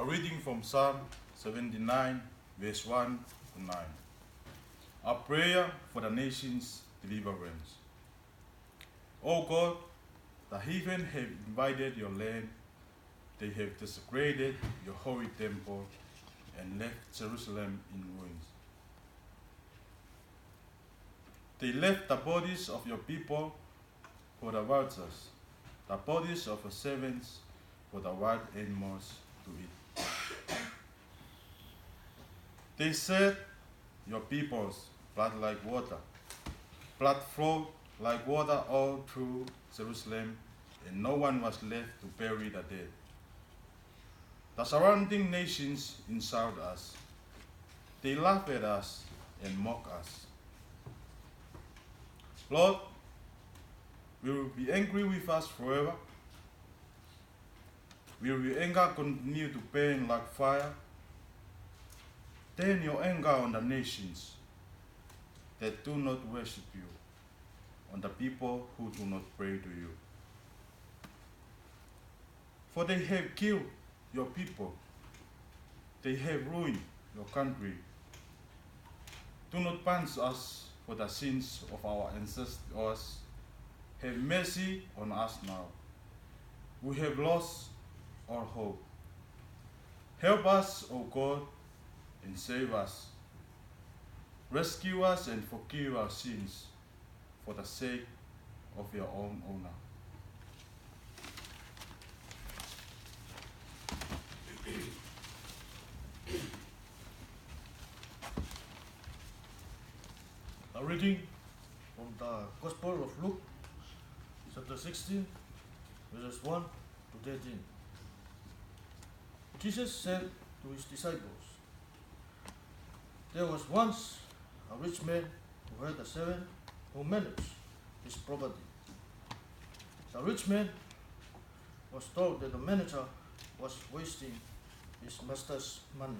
A reading from Psalm 79, verse 1 to 9. A prayer for the nation's deliverance. O God, the heathen have invaded your land. They have desecrated your holy temple and left Jerusalem in ruins. They left the bodies of your people for the vultures, the bodies of your servants for the wild animals to eat. They said, your people's blood like water. Blood flowed like water all through Jerusalem, and no one was left to bury the dead. The surrounding nations insult us. They laugh at us and mock us. Lord, will you be angry with us forever? Will your anger continue to burn like fire? Turn your anger on the nations that do not worship you, on the people who do not pray to you. For they have killed your people. They have ruined your country. Do not punish us for the sins of our ancestors. Have mercy on us now. We have lost our hope. Help us, O God, and save us. Rescue us and forgive our sins for the sake of your own honor. A reading from the Gospel of Luke, chapter 16, verses 1 to 13. Jesus said to his disciples, there was once a rich man who had a servant who managed his property. The rich man was told that the manager was wasting his master's money.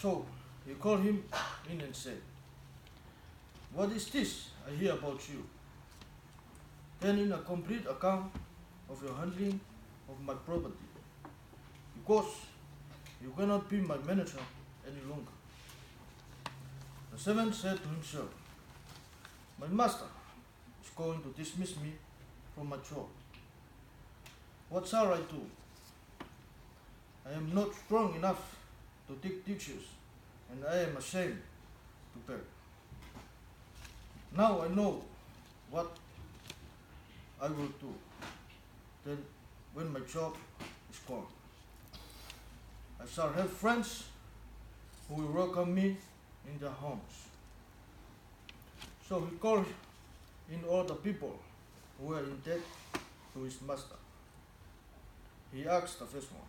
So he called him in and said, what is this I hear about you? Turn in a complete account of your handling of my property, because you cannot be my manager any longer. The servant said to himself, my master is going to dismiss me from my job. What shall I do? I am not strong enough to take ditches, and I am ashamed to beg. Now I know what I will do then when my job is gone. I shall have friends who will welcome me in their homes. So he called in all the people who were in debt to his master. He asked the first one,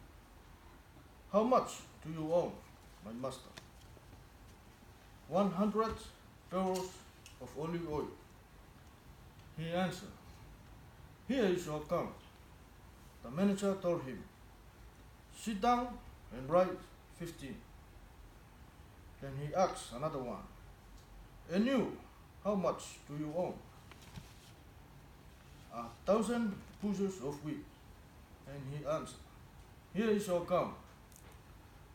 how much do you owe my master? 100 barrels of olive oil. He answered, here is your account. The manager told him, sit down and write 15. Then he asked another one, and you, how much do you own? 1,000 bushels of wheat. And he answered, here is your account.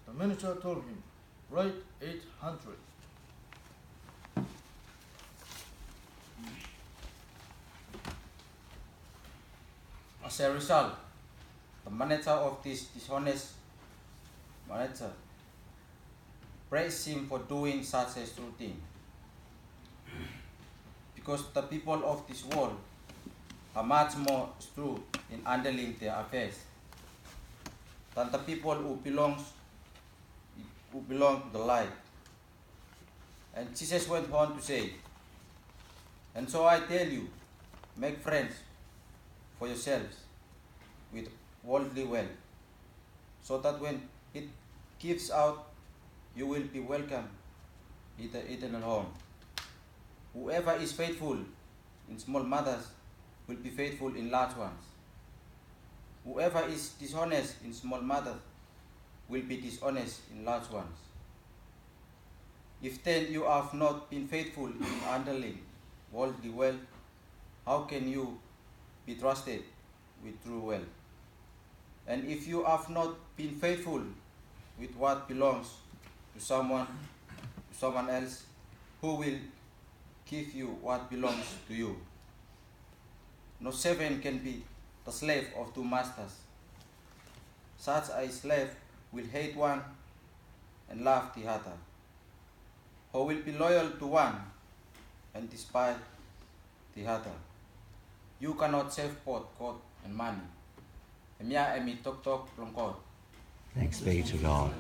The manager told him, write 800. As a result, the manager of this dishonest manager praised him for doing such a true thing. Because the people of this world are much more true in handling their affairs than the people who belong to the light. And Jesus went on to say, and so I tell you, make friends for yourselves with worldly wealth, so that when it gives out, you will be welcome in the eternal home. Whoever is faithful in small matters will be faithful in large ones. Whoever is dishonest in small matters will be dishonest in large ones. If then you have not been faithful in handling worldly wealth, how can you be trusted with true wealth? And if you have not been faithful with what belongs to someone else, who will give you what belongs to you. No servant can be the slave of two masters. Such a slave will hate one and love the other, or will be loyal to one and despise the other. You cannot serve both God and money. Emia emi tok tok long God. Thanks be to God.